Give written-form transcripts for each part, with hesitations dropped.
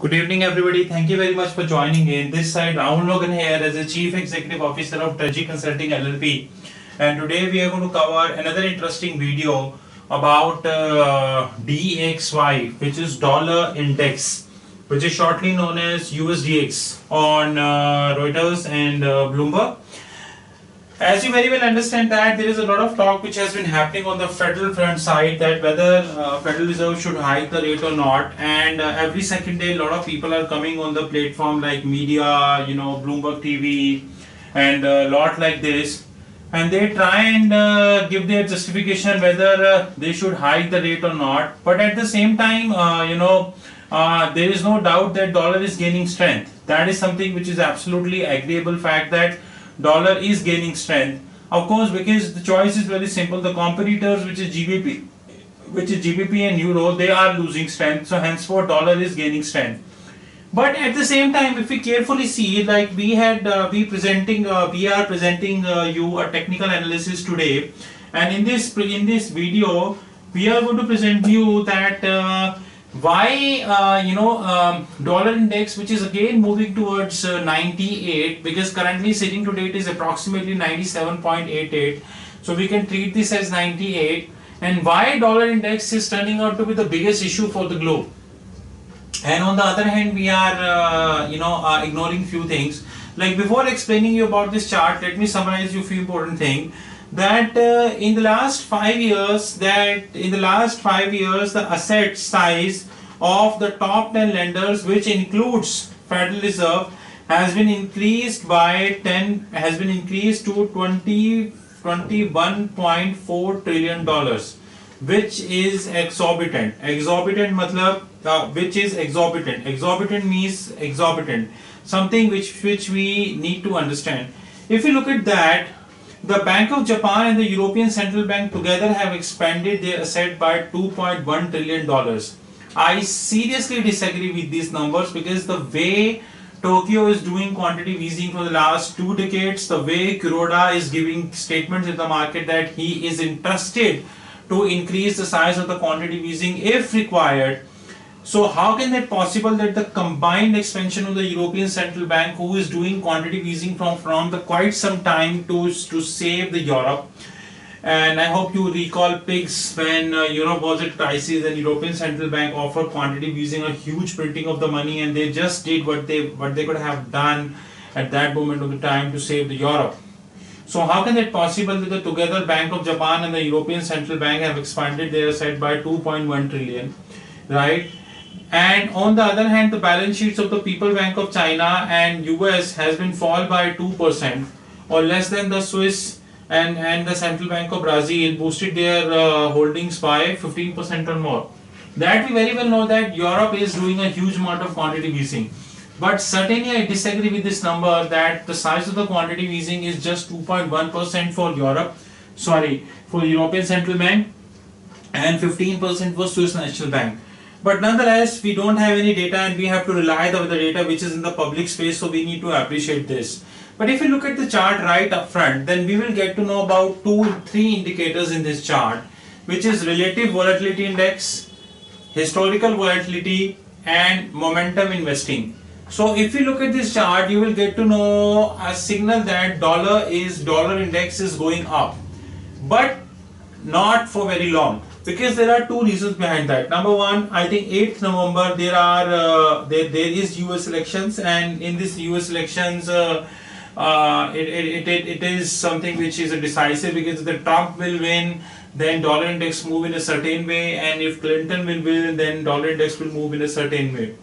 Good evening, everybody. Thank you very much for joining in. This side, Rahul Magan here as the Chief Executive Officer of Treasury Consulting LLP. And today we are going to cover another interesting video about DXY, which is Dollar Index, which is shortly known as USDX on Reuters and Bloomberg. As you very well understand that there is a lot of talk which has been happening on the federal front side that whether Federal Reserve should hike the rate or not, and every second day a lot of people are coming on the platform like media, Bloomberg TV and a lot like this, and they try and give their justification whether they should hike the rate or not. But at the same time, there is no doubt that dollar is gaining strength. That is something which is absolutely agreeable fact that dollar is gaining strength, of course, because the choice is very simple. The competitors, which is GBP and euro, they are losing strength, so henceforth dollar is gaining strength. But at the same time, if we carefully see, like we are presenting you a technical analysis today, and in this video we are going to present you that why dollar index, which is again moving towards 98, because currently sitting today it is approximately 97.88, so we can treat this as 98, and why dollar index is turning out to be the biggest issue for the globe. And on the other hand, we are ignoring few things. Like, before explaining you about this chart, let me summarize you few important things. That in the last 5 years, the asset size of the top 10 lenders, which includes Federal Reserve, has been increased to 21.4 trillion dollars, which is exorbitant. Which is exorbitant. Exorbitant means exorbitant, something which we need to understand. If you look at that, the Bank of Japan and the European Central Bank together have expanded their asset by $2.1 trillion. I seriously disagree with these numbers, because the way Tokyo is doing quantitative easing for the last 2 decades, the way Kuroda is giving statements in the market that he is interested to increase the size of the quantitative easing if required. So how can that possible that the combined expansion of the European Central Bank, who is doing quantitative easing from the quite some time to save the Europe, and I hope you recall pigs when Europe was at crisis and European Central Bank offered quantitative easing, a huge printing of the money, and they just did what they could have done at that moment of the time to save the Europe. So how can that possible that the together Bank of Japan and the European Central Bank have expanded their asset by 2.1 trillion, right? And on the other hand, the balance sheets of the People Bank of China and US has been fall by 2%, or less than the Swiss and the Central Bank of Brazil boosted their holdings by 15% or more. That we very well know that Europe is doing a huge amount of quantitative easing. But certainly I disagree with this number that the size of the quantitative easing is just 2.1% for European Central Bank and 15% for Swiss National Bank. But nonetheless, we don't have any data and we have to rely on the data which is in the public space, so we need to appreciate this. But if you look at the chart right up front, then we will get to know about 2-3 indicators in this chart, which is relative volatility index, historical volatility, and momentum investing. So if you look at this chart, you will get to know a signal that dollar index is going up, but not for very long, because there are 2 reasons behind that. Number one, I think 8th November there is US elections, and in this US elections it is something which is decisive, because if the Trump will win, then dollar index move in a certain way, and if Clinton will win, then dollar index will move in a certain way.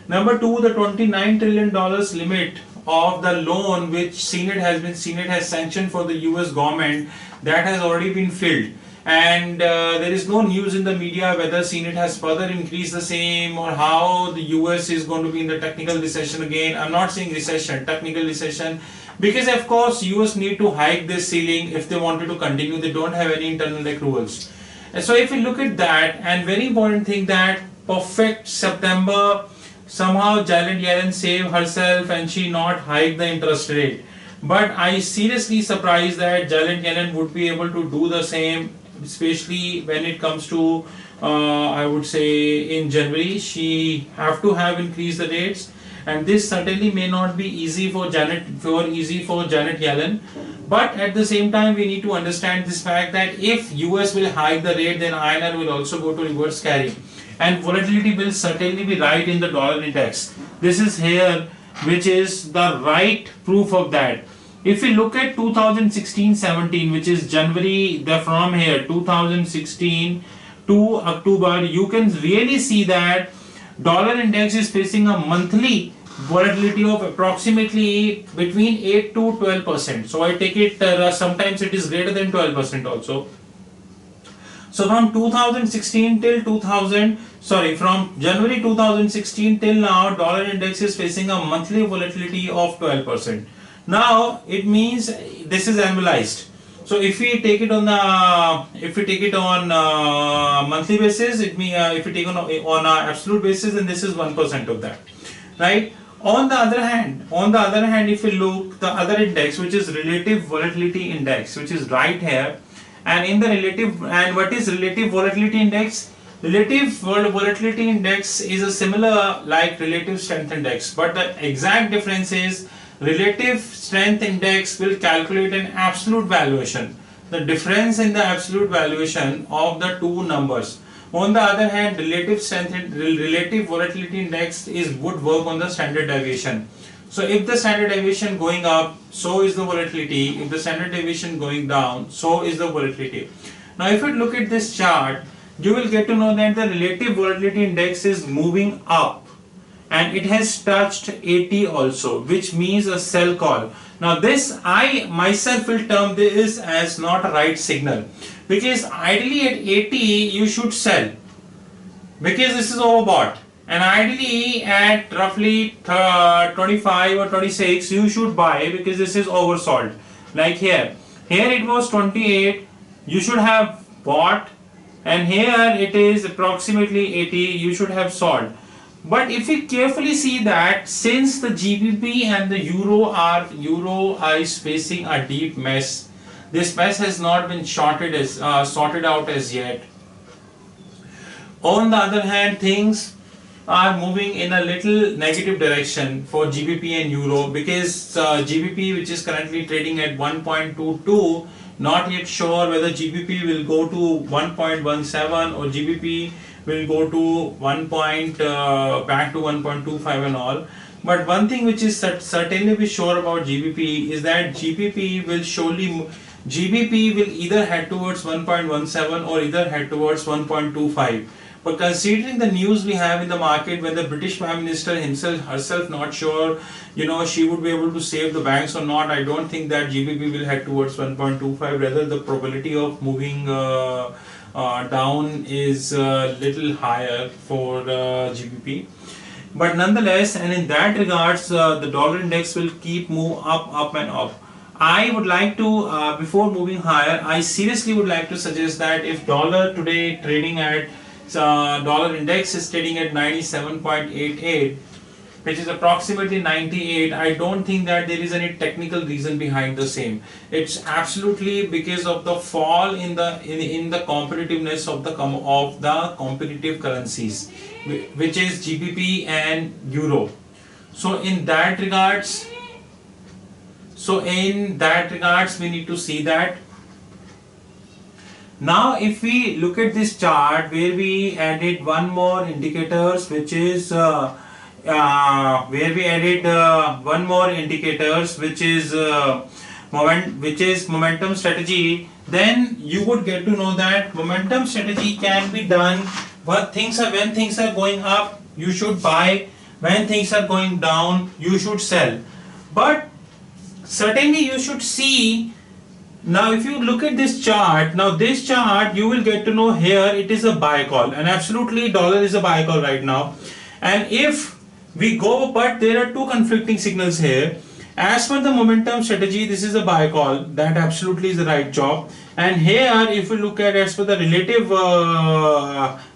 Number 2, the $29 trillion limit of the loan which Senate has sanctioned for the US government, that has already been filled, and there is no news in the media whether Senate has further increased the same, or how the US is going to be in the technical recession again. I'm not saying recession, technical recession, because of course US need to hike this ceiling if they wanted to continue. They don't have any internal accruals. And so if you look at that, and very important thing, that perfect September, somehow Janet Yellen saved herself and she not hike the interest rate. But I seriously surprised that Janet Yellen would be able to do the same especially when it comes to I would say in January she have to have increased the rates, and this certainly may not be easy for Janet Yellen. But at the same time, we need to understand this fact that if US will hike the rate, then INR will also go to reverse carry, and volatility will certainly be right in the dollar index. This is here, which is the right proof of that. If we look at 2016-17, which is January, from here 2016 to October, you can really see that dollar index is facing a monthly volatility of approximately between 8 to 12%. So I take it sometimes it is greater than 12% also. So from 2016 till from January 2016 till now, dollar index is facing a monthly volatility of 12%. Now it means this is annualized. So if we take it on monthly basis, if we take on absolute basis, then this is 1% of that, right? On the other hand, if we look the other index, which is relative volatility index, which is right here, and in the what is relative volatility index? Relative volatility index is a similar like relative strength index, but the exact difference is relative strength index will calculate an absolute valuation, the difference in the absolute valuation of the two numbers. On the other hand, relative volatility index would work on the standard deviation. So if the standard deviation going up, so is the volatility. If the standard deviation going down, so is the volatility. Now if you look at this chart, you will get to know that the relative volatility index is moving up, and it has touched 80 also, which means a sell call. Now this, I myself will term this as not a right signal, because ideally at 80 you should sell, because this is overbought, and ideally at roughly 25 or 26 you should buy, because this is oversold. Like here it was 28, you should have bought, and here it is approximately 80, you should have sold. But if we carefully see that since the GBP and the euro is facing a deep mess, this mess has not been sorted out as yet. On the other hand, things are moving in a little negative direction for GBP and euro, because GBP, which is currently trading at 1.22, not yet sure whether GBP will go to 1.17 or GBP will go to back to 1.25 and all. But one thing which is certainly be sure about GBP is that GBP will either head towards 1.17 or either head towards 1.25. But considering the news we have in the market, when the British Prime Minister herself not sure, she would be able to save the banks or not, I don't think that GBP will head towards 1.25. Rather, the probability of moving down is a little higher for GBP. But nonetheless, and in that regards, the dollar index will keep move up and up. I would like to, before moving higher, I seriously would like to suggest that if dollar today trading at dollar index is trading at 97.88, which is approximately 98, I don't think that there is any technical reason behind the same. It's absolutely because of the fall in the competitiveness of the competitive currencies, which is GBP and euro. So in that regards, we need to see that. Now if we look at this chart where we added one more indicators, which is momentum strategy, then you would get to know that momentum strategy can be done when things are going up, you should buy. When things are going down, you should sell. But certainly you should see. Now if you look at this chart, you will get to know here it is a buy call, and absolutely dollar is a buy call right now. And if we go, but there are two conflicting signals here. As per the momentum strategy, this is a buy call, that absolutely is the right job. And here if we look at as per the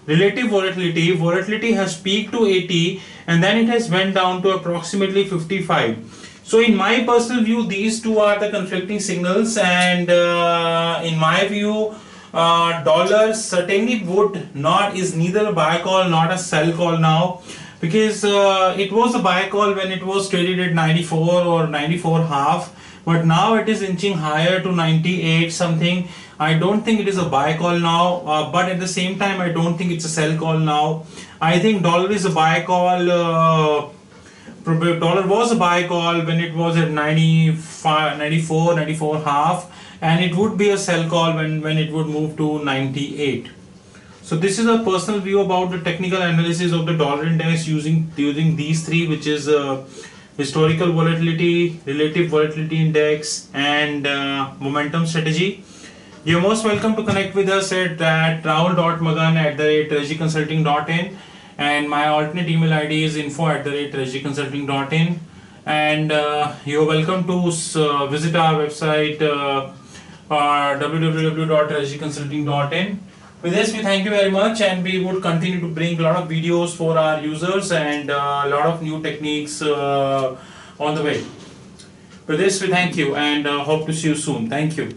relative volatility has peaked to 80 and then it has went down to approximately 55. So in my personal view, these two are the conflicting signals, and in my view, dollar certainly would not, is neither a buy call not a sell call now, because it was a buy call when it was traded at 94 or 94 half, but now it is inching higher to 98 something. I don't think it is a buy call now, but at the same time I don't think it's a sell call now. I think dollar is a buy call. Dollar was a buy call when it was at 95, 94, 94 half, and it would be a sell call when it would move to 98. So this is a personal view about the technical analysis of the dollar index using these three, which is historical volatility, relative volatility index, and momentum strategy. You're most welcome to connect with us at rahul.magan@treasuryconsulting.in, and my alternate email ID is info@treasuryconsulting.in, and you're welcome to visit our website www.treasuryconsulting.in. With this, we thank you very much, and we would continue to bring a lot of videos for our users and a lot of new techniques on the way. With this, we thank you and hope to see you soon. Thank you.